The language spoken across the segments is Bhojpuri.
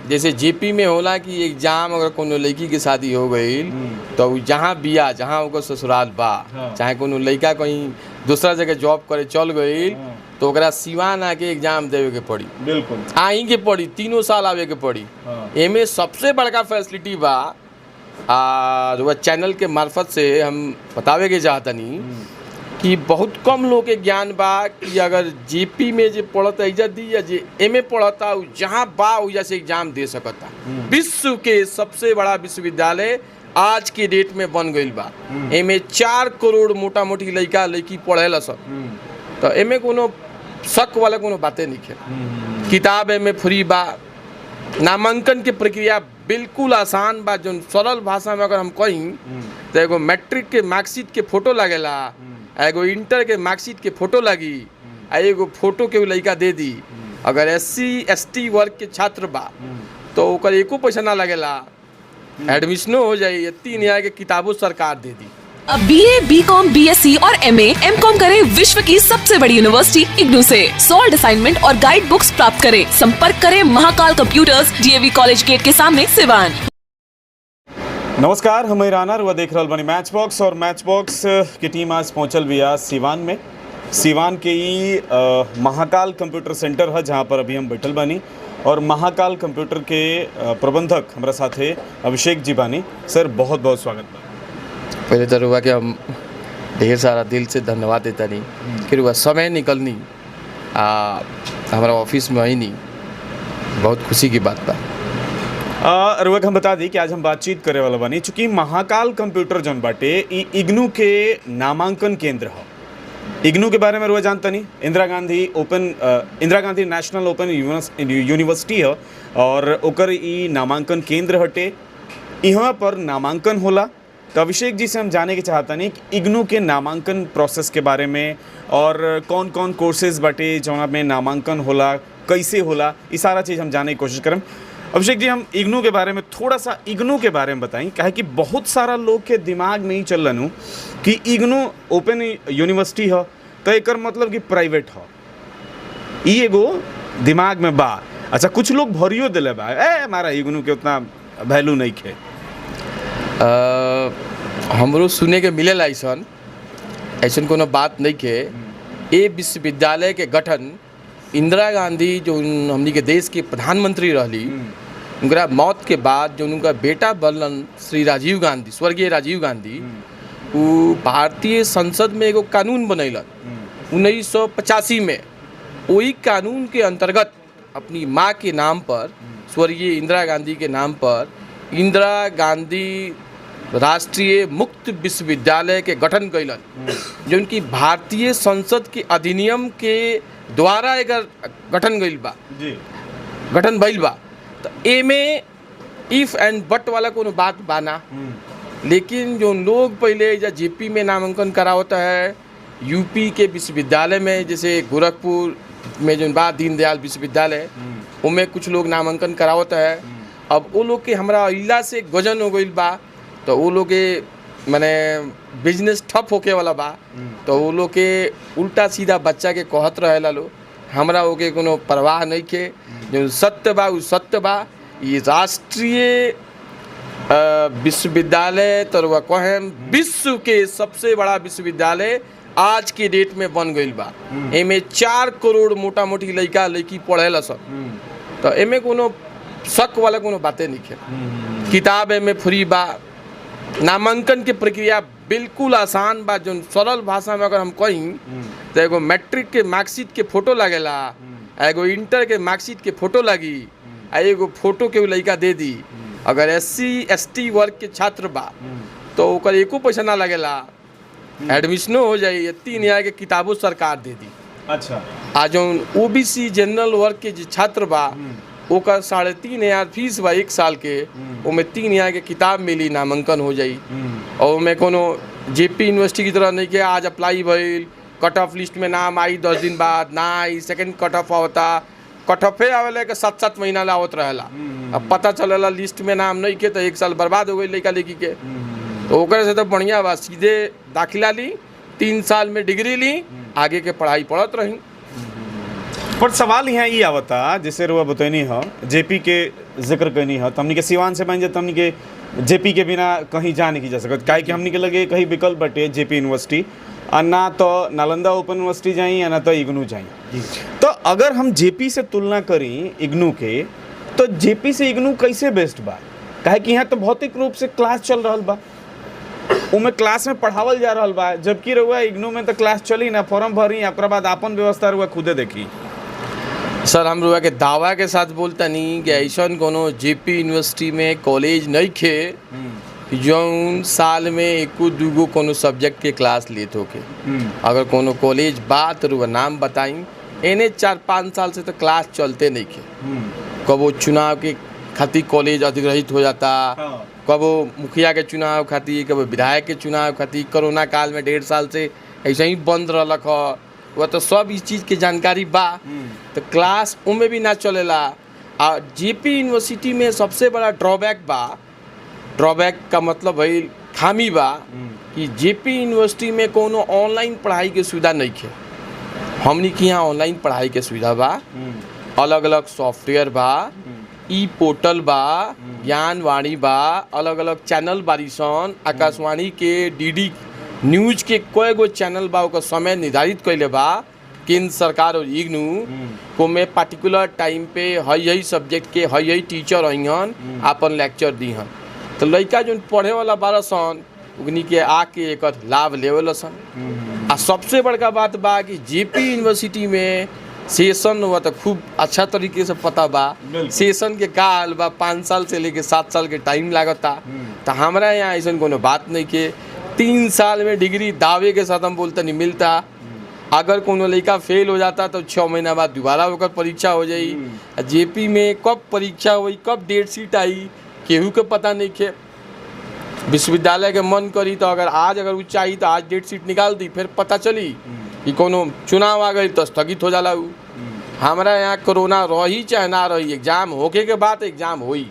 जैसे जेपी में होला कि एग्जाम अगर कोनो लड़की के शादी हो गई तो उ जहाँ बिया जहाँ ओकर ससुराल बा चाहे कोनो लड़का कहीं दूसरा जगह जॉब करे चल गई तो ओकरा सिवान आके एग्जाम देवे के पड़ी। बिल्कुल आई के पड़ी 3 साल आवे के पड़ी। एमे सबसे बड़का फैसिलिटी बा वह चैनल के मार्फत से हम बतावे के चाहतनी कि बहुत कम लोग के ज्ञान बा कि अगर जेपी में जे पढ़ता इज्जत दी या जे एमए पढ़ता जहाँ बा वजह से एग्जाम दे सकता। विश्व के सबसे बड़ा विश्वविद्यालय आज के डेट में बन गई बा। एमे 4 करोड़ मोटा मोटी लड़का लड़की पढ़ेला सब। तो एमे कोनो शक वाला कोनो बातें नहीं है। किताब एमे फ्री बा। नामांकन के प्रक्रिया बिल्कुल आसान बा। जो सरल भाषा में अगर हम कहीं तो एगो मैट्रिक के मार्कशीट के फोटो लगेला, एगो इंटर के मार्कशीट के फोटो लगी, एगो फोटो के लड़का दे दी। अगर SC ST वर्ग के छात्र बा तो ओकर एको पैसा ना लगेला, एडमिशनो हो जाए। 3 के किताबों सरकार दे दी। अब BA, BCom, BSc और MA, MCom करें विश्व की सबसे बड़ी यूनिवर्सिटी इग्नू से। सॉल्ड असाइनमेंट और गाइड बुक्स प्राप्त करें। संपर्क करें Mahakal computers, DAV college gate के सामने, सिवान। नमस्कार, हम राना रुआ देख रहल बानी मैच बॉक्स और मैच बॉक्स की टीम आज पहुंचल बिया सिवान में। सिवान के ही महाकाल कंप्यूटर सेंटर है जहां पर अभी हम बैठल बानी और महाकाल कंप्यूटर के प्रबंधक हमारा साथे अभिषेक जी बानी। सर बहुत बहुत स्वागत बा। पहले तो रुआ के हम ढेर सारा दिल से धन्यवाद देता नहीं कि रुआ समय निकलनी हमारा ऑफिस में आई नहीं, बहुत खुशी की बात बा। रुआ के हम बता दी कि आज हम बातचीत करे वाला बानी चूँकि महाकाल कंप्यूटर जौन बाटे ई इग्नू के नामांकन केंद्र है। इग्नू के बारे में रुआ जानता नहीं, Indira Gandhi national open university है और ओकर ई नामांकन केंद्र हटे। यहाँ पर नामांकन होला। तो अभिषेक जी से हम जाने के चाहता नहीं कि इग्नू के नामांकन प्रोसेस के बारे में और कौन कौन कोर्सेज बाटे जौना में नामांकन होला, कैसे होला, ये सारा चीज़ हम जाने की कोशिश करम। अभिषेक जी, हम इग्नू के बारे में थोड़ा सा इग्नू के बारे में बताएं, काहे कि बहुत सारा लोग के दिमाग में ही चल रहा कि इग्नू ओपन यूनिवर्सिटी है तो एकर मतलब कि प्राइवेट है। ये एगो दिमाग में बा। अच्छा, कुछ लोग भरियो दिले बा हमारा इग्नू के उतना वैल्यू नहीं खे। हमरो सुने के मिले ऐसा कोनो बात नहीं के। ये विश्वविद्यालय के गठन इंदिरा गांधी जो हमनी के देश के प्रधानमंत्री रहली, उनका मौत के बाद जो उनका बेटा बनलन श्री राजीव गांधी, स्वर्गीय राजीव गांधी, वो भारतीय संसद में एगो कानून बनैलन 1985 में। वही कानून के अंतर्गत अपनी माँ के नाम पर, स्वर्गीय इंदिरा गांधी के नाम पर, इंदिरा गांधी राष्ट्रीय मुक्त विश्वविद्यालय के गठन कैलन, जो उनकी भारतीय संसद के अधिनियम के द्वारा एक गठन गइल बा जी, गठन भइल बा। तो एमे इफ एंड बट वाला कोनो बात बाना। लेकिन जो लोग पहले जेपी में नामांकन करावता है, यूपी के विश्वविद्यालय में जैसे गोरखपुर में जो बा दीनदयाल विश्वविद्यालय, उनमें कुछ लोग नामांकन करावता है। अब वो लोग के हमरा इला से गजन हो गई बा, तो वो लोग के माने बिजनेस ठप होके वाला बा। तो वो लोग के उल्टा सीधा बच्चा के कहत रहेला लो, हमरा ओके कोनो परवाह नहीं के। जो सत्य बा वो सत्य बा। ये राष्ट्रीय विश्वविद्यालय तो वह कहें विश्व के सबसे बड़ा विश्वविद्यालय आज के डेट में बन गई बा। एमे 4 करोड़ मोटा मोटी लड़का लड़की पढ़ेला सब। तो एमे कोनो शक वाला कोनो बातें नहीं है। किताब एमे फ्री बा। नामांकन के प्रक्रिया बिल्कुल आसान बा। जो सरल भाषा में अगर हम कहीं तो एगो मैट्रिक के मार्कशीट के फोटो लगेला, एगो इंटर के मार्कशीट के फोटो लगी, एगो फोटो के लड़का दे दी। अगर SC ST वर्ग के छात्र बा तो ओकर एको पैसा ना लगेला, एडमिशनो हो जाए। 3 के किताबों सरकार दे दी। अच्छा, आज जो OBC जनरल वर्ग के छात्र बा ओकर 3,500 फीस बा 1 साल के। ओमे 3 के किताब मिली, नामांकन हो जाई। और ओमे कोनो जेपी यूनिवर्सिटी की तरह नहीं कि आज अप्लाई भइल, कट ऑफ लिस्ट में नाम आई 10 दिन बाद ना आई, सेकंड कट ऑफ आवता, कट ऑफे आवेला के 7-7 महीना ला आवत रहेला। अब पता चलेला लिस्ट में नाम नहीं के तो 1 साल बर्बाद हो गई लड़का लड़की के। तो ओकरे से तो बढ़िया बा, सीधे दाखिला ली, 3 साल में डिग्री ली, आगे के पढ़ाई पढ़त रही। पर सवाल यहाँ ये आवता, जैसे रुआ बतैनी हो जेपी के जिक्र करनी है, तो हमनी के सिवान से बन जाए, तो हमनी के जेपी के बिना कहीं जा नहीं जा सकत, काहे कि हमनी के लगे कहीं विकल्प बटे जेपी यूनिवर्सिटी, और ना तो नालंदा ओपन यूनिवर्सिटी जाई या ना तो इग्नू जाई। तो अगर हम जेपी से तुलना करी इग्नू के, तो जेपी से इग्नू कैसे बेस्ट बा? काहे कि यहाँ तो भौतिक रूप से क्लास चल रहा बा, उमें क्लास में पढ़ावल जा रहा बा, जबकि रहुआ इग्नू में तो क्लास चली ना, फॉर्म भरी, ओकरा बाद आपन व्यवस्था रहुआ खुदे देखी। सर हम लोग के दावा के साथ बोलता नहीं कि ऐसा कोनो जेपी यूनिवर्सिटी में कॉलेज नहीं खे जौन साल में एको दूगो कोनो सब्जेक्ट के क्लास लेत होके। अगर कोनो कॉलेज बात रुआ नाम बताई, एने 4-5 साल से तो क्लास चलते नहीं खे। कबो चुनाव के खातिर कॉलेज अधिग्रहित हो जाता, कबो मुखिया के चुनाव खातिर, कबो विधायक के चुनाव खातिर। कोरोना काल में 1.5 साल से ऐसे ही बंद रहलक ह, वह तो सब इस चीज़ के जानकारी बा, तो क्लास उनमें भी ना चलेला। और जेपी यूनिवर्सिटी में सबसे बड़ा ड्रॉबैक बा, ड्रॉबैक का मतलब भाई खामी बा कि जेपी यूनिवर्सिटी में कोनो ऑनलाइन पढ़ाई के सुविधा नहीं है। हमनी के यहाँ ऑनलाइन पढ़ाई के सुविधा बा, अलग अलग सॉफ्टवेयर बा, ई पोर्टल बा, ज्ञानवाणी बा, अलग अलग चैनल बारिशन, आकाशवाणी के, डीडी न्यूज के कोई गो चैनल बा, ओकर समय निर्धारित कैले बा केंद्र सरकार और इग्नू को में पार्टिकुलर टाइम पे हई सब्जेक्ट के हई टीचर अइहन अपन लेक्चर दीहन। तो लड़का जो पढ़े वाला बारह सन उगनी के आके एक लाभ लेवल सन। आ सबसे बड़का बात बा कि जेपी यूनिवर्सिटी में सेशन हुआ तो खूब अच्छा तरीके से पता बा, सेशन के का हाल बा, 5 साल से लेके 7 साल के टाइम लागता। तो हमारा यहाँ ऐसा कोनो बात नहीं के 3 साल में डिग्री दावे के साथ हम बोलते नहीं मिलता। अगर कोनो लड़का फेल हो जाता तो 6 महीना बाद दोबारा होकर परीक्षा हो जाई। जेपी में कब परीक्षा हुई, कब डेट शीट आई, केहू के पता नहीं के। विश्वविद्यालय के मन करी तो अगर वो चाहिए तो आज डेट शीट निकाल दी, फिर पता चली कि कोनो चुनाव आ गई तो स्थगित हो जाला। हमारा यहाँ कोरोना रही चाहे ना रही, एग्जाम होके के बाद एग्जाम हुई।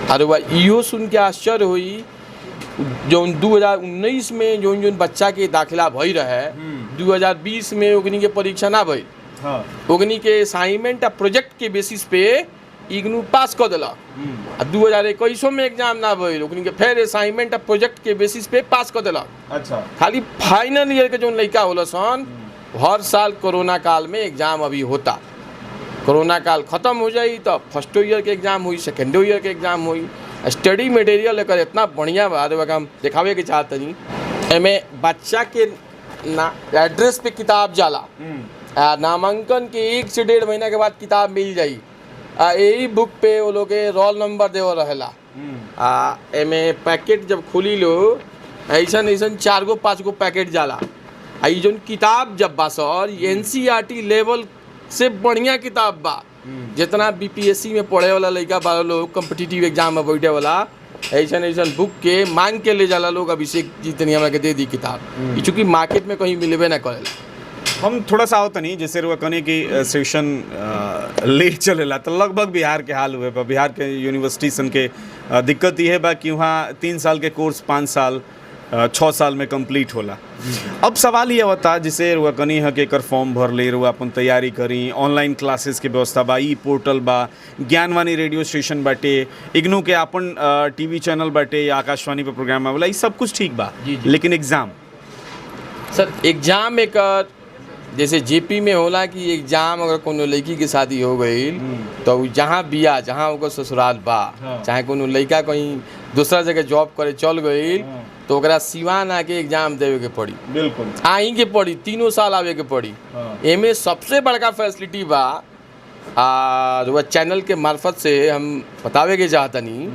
अरे वह इहो सुन के आश्चर्य हुई जो 2019 में जो बच्चा के दाखिला भई रहे, 2020 में ओगनी के परीक्षा ना भई। ओगनी के असाइनमेंट आ प्रोजेक्ट के बेसिस पे इग्नू पास कर दिला। 2021 में एग्जाम ना भई, ओगनी के फिर असाइनमेंट आ प्रोजेक्ट के बेसिस पे पास कर दिला। अच्छा, खाली फाइनल ईयर के जो लड़का होला सन, हर साल कोरोना काल में एग्जाम अभी होता। कोरोना काल खत्म हो जाई तो फर्स्ट ईयर के एग्जाम हुई, सेकेंड ईयर के एग्जाम हुई। स्टडी मटेरियल लेकर इतना बढ़िया बा, हम दिखावे के चाहते नहीं। एमे बच्चा के एड्रेस पे किताब जाला, नामांकन के 1 से 1.5 महीना के बाद किताब मिल जाई। यही बुक पे वो लोग के रोल नंबर देवल रहेला। एमे पैकेट जब खुली लो ऐसा 4-5 गो पैकेट जाला। आई जो किताब जब बा सर NCERT लेवल से बढ़िया किताब बा। जितना बीपीएससी में पढ़े वाला लड़का बा लोग, कम्पिटिटिव एग्जाम में बैठे वाला, ऐसा बुक के मांग के ले जाला लोग। अभिषेक जितनी हमारे दे दी किताब, चूँकि मार्केट में कहीं मिलबे ना करेला। हम थोड़ा सा होता नहीं, जैसे रुआ कने की सेशन लेट चलेला तो लगभग बिहार के हाल हुए बा। बिहार के यूनिवर्सिटी सन के दिक्कत ये है बा कि वहाँ 3 साल के कोर्स 5 साल 6 साल में कंप्लीट होला। अब सवाल ये होता जैसे रुआ कनी है कि एकर फॉर्म भर ले, रुआ अपन तैयारी करी, ऑनलाइन क्लासेस के व्यवस्था बा, ई पोर्टल बा, ज्ञानवाणी रेडियो स्टेशन बाटे, इग्नू के अपन टीवी चैनल बाटे, आकाशवाणी पे प्रोग्राम आवेला, ये सब कुछ ठीक बा। लेकिन एग्जाम सर, एग्जाम एक जैसे जेपी में होला कि एग्जाम अगर कोनो लड़की के शादी हो गई तो जहाँ बिया, जहाँ ओकर ससुराल बा, चाहे कोनो लड़का कहीं दूसरा जगह जॉब करे चल गई तो ओकरा सिवान आके एग्जाम देवे के पड़ी। बिल्कुल आई के पड़ी, 3 साल आवे के पड़ी। एमे सबसे बड़का फैसिलिटी बा, वह चैनल के मार्फत से हम बतावे के चाहतनी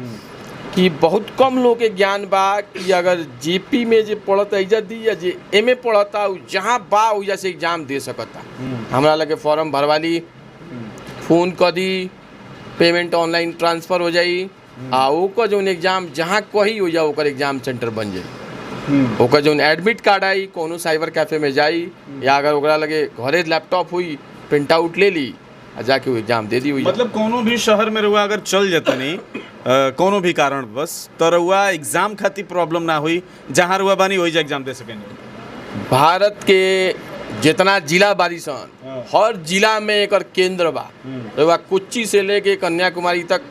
कि बहुत कम लोग के ज्ञान बा कि अगर जेपी में जे पढ़ता इज्जत दी या जे एमए पढ़ता जहाँ बा वजह से एग्जाम दे सकता। हमरा लगे फॉर्म भरवाली, फोन कर दी, पेमेंट ऑनलाइन ट्रांसफ़र हो जाई, आ ओकर जो एग्जाम जहाँ कही हो जाए ओकर एग्जाम सेंटर बन जाए। ओकर जो एडमिट कार्ड आई कोनो साइबर कैफे में जाई, या अगर ओकरा लगे घरे लैपटॉप हुई प्रिंट आउट ले ली आ जाके वो एग्जाम दे दी हुई। मतलब कोनो भी शहर में रुआ अगर चल जाता नहीं कोनो भी कारण बस तो रुआ एग्जाम खातिर प्रॉब्लम ना हुई, जहाँ रुआ बानी वही एग्जाम दे सकेंगे। भारत के जितना जिला बारी सन हाँ। हर जिला में एक केंद्र बा। रउआ कोच्चि से लेके कन्याकुमारी तक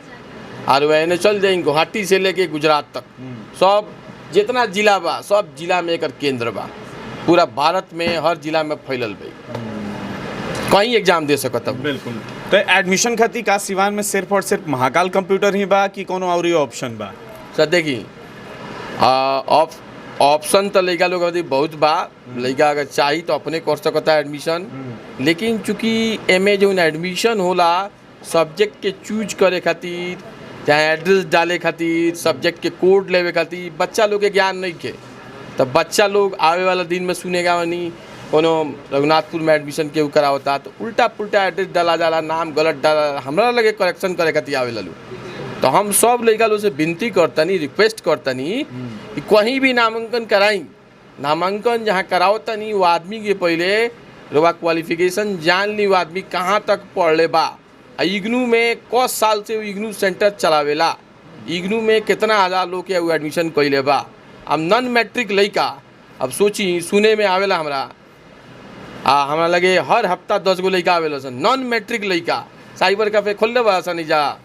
और एने चल जाई गुवाहाटी से लेके गुजरात तक सब जितना जिला बा सब जिला में एक केंद्र बा। पूरा भारत में हर जिला में फैलल बा, कहीं एग्जाम दे सकत अब। बिल्कुल। तो एडमिशन खातिर का सिवान में सिर्फ और सिर्फ महाकाल कंप्यूटर ही बा कि कोनो और ऑप्शन बा? सर देखी ऑप्शन तो लड़का लोग अभी बहुत बा। लड़का अगर चाही तो अपने कर सकता है एडमिशन, लेकिन चूंकि एमे जो एडमिशन होला सब्जेक्ट के चूज करे खातिर चाहे एड्रेस डाले खातिर सब्जेक्ट के कोड लेवे खातिर बच्चा लोग के ज्ञान नहीं के, तब बच्चा लोग आवे वाला दिन में सुनेगा नहीं कोनो रघुनाथपुर में एडमिशन केहू करावता तो उल्टा पुल्टा एड्रेस डाला जाला, नाम गलत डाला, हमरा लगे करेक्शन करे खातिर आवे लालू। तो हम सब लड़का लोग से विनती करतनी, रिक्वेस्ट करतनी कि कहीं भी नामांकन कराई, नामांकन जहाँ करावतनी वो आदमी के पहले रउआ क्वालिफिकेशन जान ली, वो आदमी कहाँ तक पढ़ले बा, इग्नू में कौन साल से वो इग्नू सेंटर चलावेला, इग्नू में कितना हज़ार लोग के वो एडमिशन कैले बा। अब नॉन मैट्रिक लड़का अब सोची सुने में आवेला हमरा लगे हर हफ्ता 10 गो लड़का आवेला सन नॉन मैट्रिक लड़का साइबर कैफे खोलले बा सन जा।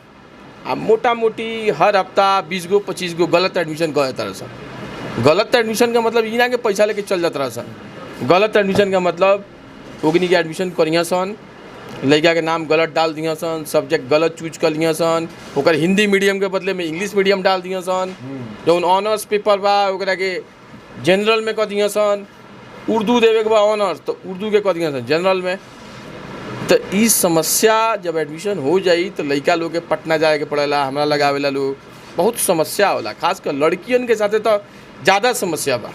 अब मोटा मोटी हर हफ्ता 20 गो 25 गो गलत एडमिशन कर देता रहा सन। गलत एडमिशन का मतलब इना के पैसा लेके चल जाता रहा सन। गलत एडमिशन का मतलब ओगनी के एडमिशन करिया सन, लड़का के नाम गलत डाल दिया सन, सब्जेक्ट गलत चूज कर लिया सन, ओकर हिंदी मीडियम के बदले में इंग्लिश मीडियम डाल दिया सन, जौन ऑनर्स पेपर बा ओकरा के जनरल में कर दिया सन, उर्दू देवे के बा ऑनर्स तो उर्दू के कर दिया सन जनरल में। तो इस समस्या जब एडमिशन हो जाई तो लड़का लोग के पटना जाए के पड़ेला, हमरा लगावेला लोग बहुत समस्या होला, खासकर लड़कियन के साथे तो ज़्यादा समस्या बा।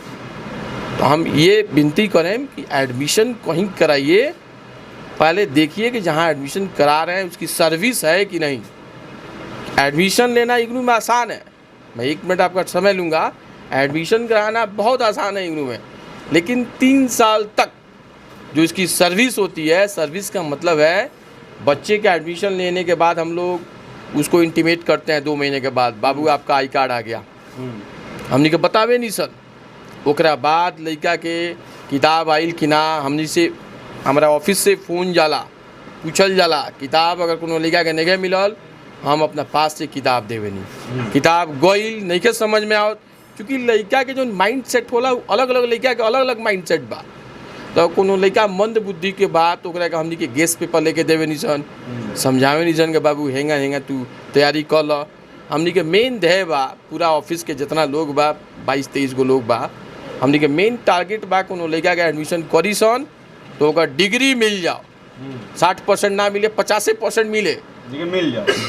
तो हम ये विनती करें कि एडमिशन कहीं कराइए, पहले देखिए कि जहाँ एडमिशन करा रहे हैं उसकी सर्विस है कि नहीं। एडमिशन लेना इग्नू में आसान है, मैं 1 मिनट आपका समय लूँगा। एडमिशन कराना बहुत आसान है इग्नू में, लेकिन 3 साल तक जो इसकी सर्विस होती है, सर्विस का मतलब है बच्चे का एडमिशन लेने के बाद हम लोग उसको इंटीमेट करते हैं 2 महीने के बाद, बाबू आपका आई कार्ड आ गया, हमने के बतावे नहीं सर। ओकरा बाद लड़का के किताब आइल कि ना, हमने से हमारा ऑफिस से फ़ोन जाला, पूछल जाला किताब अगर कोनो लड़का के नहीं मिलल हम अपना पास से किताब देवे नहीं, किताब गइल नहीं के समझ में आओ, क्योंकि लड़का के जो माइंड सेट होला अलग अलग लड़का के अलग अलग माइंड सेट बा। तो कोनो लड़का मंद बुद्धि के बात ओकरा के हमनी के गेस पेपर लेके देवे नहीं सन, समझावे नहीं सन कि बाबू हेंगा हेंगा तू तैयारी कर ल। हमनी के मेन ध्येय बा पूरा ऑफिस के जितना लोग बा 22-23 गो लोग बा, हमनी के मेन टारगेट बा कोनो लड़का के एडमिशन करी सन तो ओकर डिग्री मिल जाओ, 60% ना मिले 50% मिले,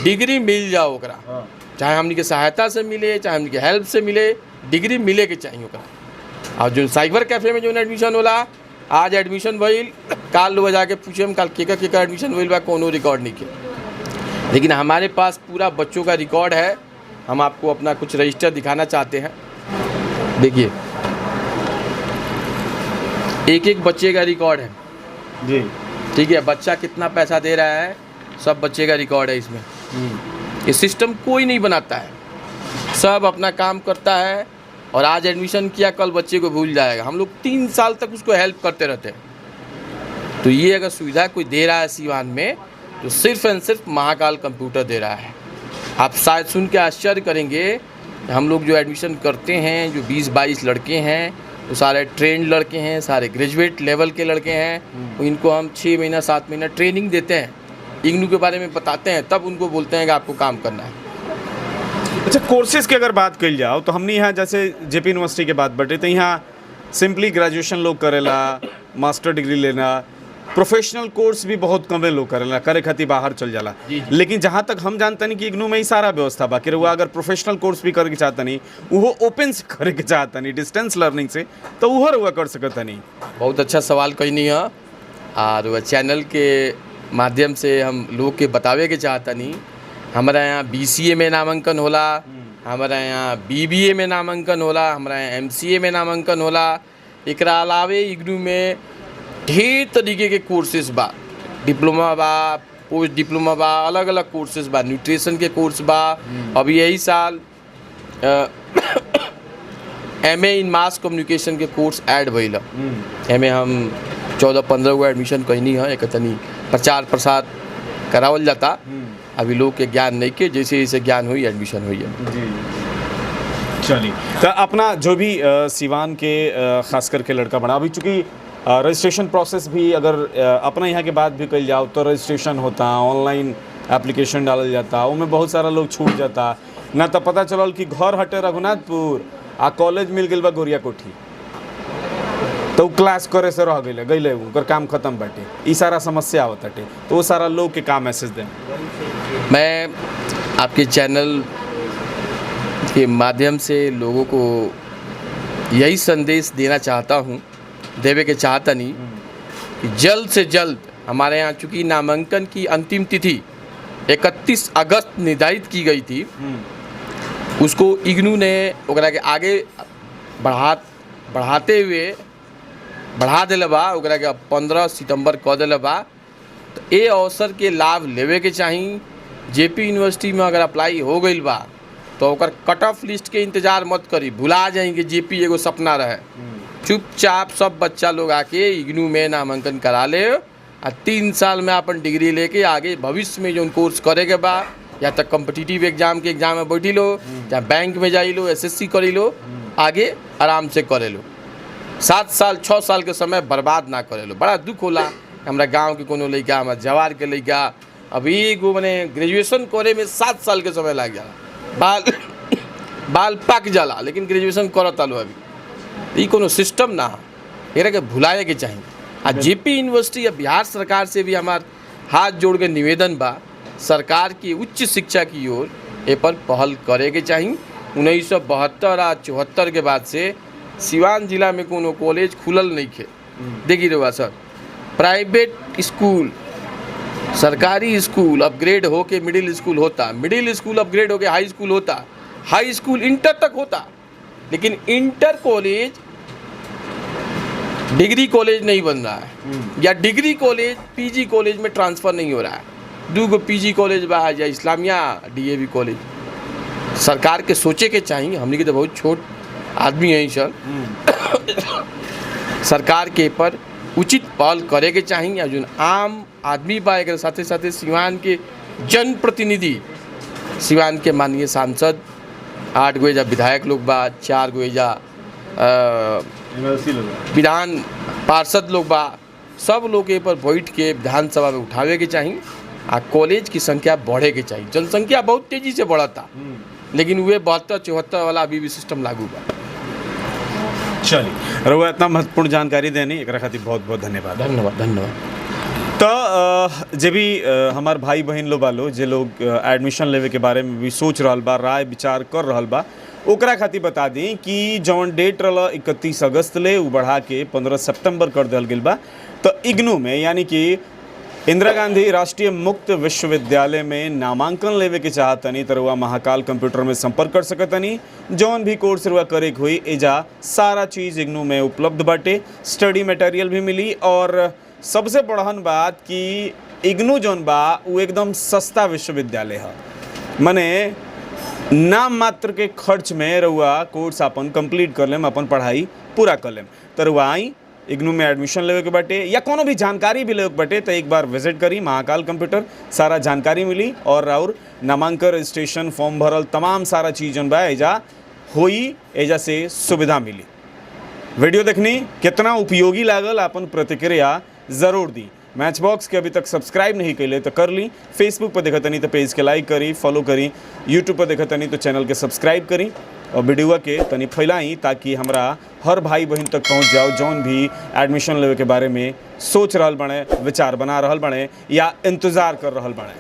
डिग्री मिल जाओ ओकरा, चाहे हमनी के सहायता से मिले चाहे हमनी के हेल्प से मिले, डिग्री मिले के चाहिए ओकरा। और जो साइबर कैफे में जो एडमिशन होला, आज एडमिशन भइल काल लोग जाके पूछे हम काल केका एडमिशन भइल बा, कोनो रिकॉर्ड नहीं किया, लेकिन हमारे पास पूरा बच्चों का रिकॉर्ड है। हम आपको अपना कुछ रजिस्टर दिखाना चाहते हैं, देखिए एक बच्चे का रिकॉर्ड है जी, ठीक है, बच्चा कितना पैसा दे रहा है सब बच्चे का रिकॉर्ड है इसमें। ये सिस्टम कोई नहीं बनाता है, सब अपना काम करता है और आज एडमिशन किया कल बच्चे को भूल जाएगा। हम लोग 3 साल तक उसको हेल्प करते रहते हैं। तो ये अगर सुविधा कोई दे रहा है सीवान में तो सिर्फ एंड सिर्फ महाकाल कंप्यूटर दे रहा है। आप शायद सुन के आश्चर्य करेंगे, हम लोग जो एडमिशन करते हैं जो 20-22 लड़के हैं वो सारे ट्रेंड लड़के हैं, सारे ग्रेजुएट लेवल के लड़के हैं। इनको हम 6 महीना 7 महीना ट्रेनिंग देते हैं, इग्नू के बारे में बताते हैं, तब उनको बोलते हैं कि आपको काम करना है। अच्छा, कोर्सेज की अगर बात कल जाओ तो हमने यहाँ जैसे जेपी यूनिवर्सिटी के बात बटे तो यहाँ सिंपली ग्रेजुएशन लोग करेला, मास्टर डिग्री लेना, प्रोफेशनल कोर्स भी बहुत कमे लोग करेला, करे खातिर बाहर चल जाला। लेकिन जहाँ तक हम जानते नहीं कि इग्नू में ही सारा व्यवस्था बा कि अगर प्रोफेशनल कोर्स भी करे के चाहता नहीं, वो ओपन से करे के चाहता नहीं, डिस्टेंस लर्निंग से, तो वो रुआ कर सकता नहीं। बहुत अच्छा सवाल कही नहीं है, और वह चैनल के माध्यम से हम लोग के बतावे के चाहता नहीं। हमारा यहाँ BCA में नामांकन होला, हमारा यहाँ BBA में नामांकन होला, हमारा यहाँ MCA में नामांकन होला। एकरा अलावे इग्नू में ढेर तरीके के कोर्सेज बा, डिप्लोमा बा, पोस्ट डिप्लोमा बा, अलग अलग कोर्सेज बा, न्यूट्रिशन के कोर्स बा। अभी यही साल MA इन मास कम्युनिकेशन के कोर्स ऐड भइल। एमे हम 14-15 गो एडमिशन कहनी है, एक तनी प्रचार प्रसार करावल जाता। अभी लोग के ज्ञान नहीं के, जैसे जैसे ज्ञान हुई एडमिशन हुई है। जी चलिए, तो अपना जो भी सिवान के खास करके लड़का बना, अभी चूँकि रजिस्ट्रेशन प्रोसेस भी अगर अपना यहाँ के बाद भी कल जाओ तो रजिस्ट्रेशन होता, ऑनलाइन एप्लीकेशन डालल जाता, उनमें बहुत सारा लोग छूट जाता ना, तो पता चलल कि घर हटे रघुनाथपुर आ कॉलेज मिल गई बा गोरिया कोठी, तो क्लास करे से रह गई उनकर काम खत्म बाटे, ई सारा समस्या आवत बाटे, तो वो सारा लोग के काम मैसेज दें। मैं आपके चैनल के माध्यम से लोगों को यही संदेश देना चाहता हूँ, देवे के चाहता नहीं, कि जल्द से जल्द हमारे यहाँ चूँकि नामांकन की अंतिम तिथि 31 अगस्त निर्धारित की गई थी, उसको इग्नू ने ओकरा के आगे बढ़ाते हुए बढ़ा दिले बा, ओकरा के 15 सितंबर कह दिले बा। तो ये अवसर के लाभ लेवे के चाही। जेपी यूनिवर्सिटी में अगर अप्लाई हो गई बा तो ओकर कट ऑफ लिस्ट के इंतजार मत करी, भुला जाएंगे जेपी एगो सपना रहे। चुपचाप सब बच्चा लोग आके इग्नू में नामांकन करा ले और 3 साल में अपन डिग्री लेके आगे भविष्य में जो कोर्स करे के बा, या तक कॉम्पिटिटिव एग्जाम के एग्जाम में बैठी लो, या बैंक में जाई लो, एसएससी करी लो, आगे आराम से करे लो। 7 साल 6 साल के समय बर्बाद ना करे लो। बड़ा दुख होला हमारा गांव के कोनो लड़का, हमारा जवार के लड़का अभी एगो मैंने ग्रेजुएशन करे में 7 साल के समय लग जाला, बाल पक जाला, लेकिन ग्रेजुएशन करता लो अभी। ये कोनो सिस्टम ना, एकरा के भुलाए के चाहिए। आ जेपी यूनिवर्सिटी या बिहार सरकार से भी हमार हाथ जोड़ के निवेदन बा, सरकार की उच्च शिक्षा की ओर ए पर पहल करे के चाहिए। 1972 आ 74 के बाद से सिवान जिला में कोनो कॉलेज खुलल नहीं खे। देखिए रहुआ सर, प्राइवेट स्कूल, सरकारी स्कूल अपग्रेड होके मिडिल स्कूल होता, मिडिल स्कूल अपग्रेड होके हाई स्कूल होता, हाई स्कूल इंटर तक होता, लेकिन इंटर कॉलेज डिग्री कॉलेज नहीं बन रहा है, या डिग्री कॉलेज पीजी कॉलेज में ट्रांसफ़र नहीं हो रहा है। 2 गो पीजी कॉलेज बा, या इस्लामिया डीएवी कॉलेज। सरकार के सोचे के चाहिए, हमने के तो बहुत छोट आदमी है सर। सरकार के पर उचित पहल करे के चाहिए। जो आम आदमी बा, एक साथे साथे सिवान के जनप्रतिनिधि, सिवान के माननीय सांसद 8 गो एजा विधायक लोग बा, 4 गो एजा विधान पार्षद लोग बा, सब लोग के पर बैठ के विधानसभा में उठावे के चाहिए। आ कॉलेज की संख्या बढ़े के चाहिए। जनसंख्या बहुत तेजी से बढ़ता, लेकिन वे 72-74 वाला अभी भी सिस्टम लागू बा। चलिए, रहुआ इतना महत्वपूर्ण जानकारी देनी, एक खातिर बहुत बहुत धन्यवाद। धन्यवाद। तो जे भी हमार भाई बहन लोग बालो, जे लोग एडमिशन लेवे के बारे में भी सोच रहा बा, राय विचार कर रहा बा, ओकरा खातिर बता दी कि जौन डेट रहा 31 अगस्त ले उ बढ़ा के 15 सितंबर कर दिया गया बा। तो इग्नू में यानी कि इंदिरा गांधी राष्ट्रीय मुक्त विश्वविद्यालय में नामांकन लेवे के चाहतनी तो रुआ महाकाल कंप्यूटर में संपर्क कर सकतनी। जौन भी कोर्स रुआ करे के हुई एजा सारा चीज़ इग्नू में उपलब्ध बाटे, स्टडी मटेरियल भी मिली, और सबसे बड़हन बात कि इग्नू जौन बा वो एकदम सस्ता विश्वविद्यालय है। मने नाम मात्र के खर्च में रुआ कोर्स अपन कंप्लीट कर लेम, अपन पढ़ाई पूरा कर लेम। तो रुआ आई इग्नू में एडमिशन लेवे के बाटे या कोनो भी जानकारी भी लेवे के बाटे तो एक बार विजिट करी महाकाल कंप्यूटर, सारा जानकारी मिली और नामांकन रजिस्ट्रेशन फॉर्म भरल तमाम सारा चीज़ जौन बा एजा होई, एजा से सुविधा मिली। वीडियो देखनी कितना उपयोगी लागल, अपन प्रतिक्रिया ज़रूर दी। मैच बॉक्स के अभी तक सब्सक्राइब नहीं कैले तो कर ली, फेसबुक पर देखतनी तो पेज के लाइक करी, फॉलो करी, यूट्यूब पर देखतनी तो चैनल के सब्सक्राइब करी और वीडियो के तनी फैलाई ताकि हमरा हर भाई बहन तक पहुंच जाओ जौन भी एडमिशन लेवे के बारे में सोच रहल बने, विचार बना रहल बने या इंतज़ार कर रहल बने।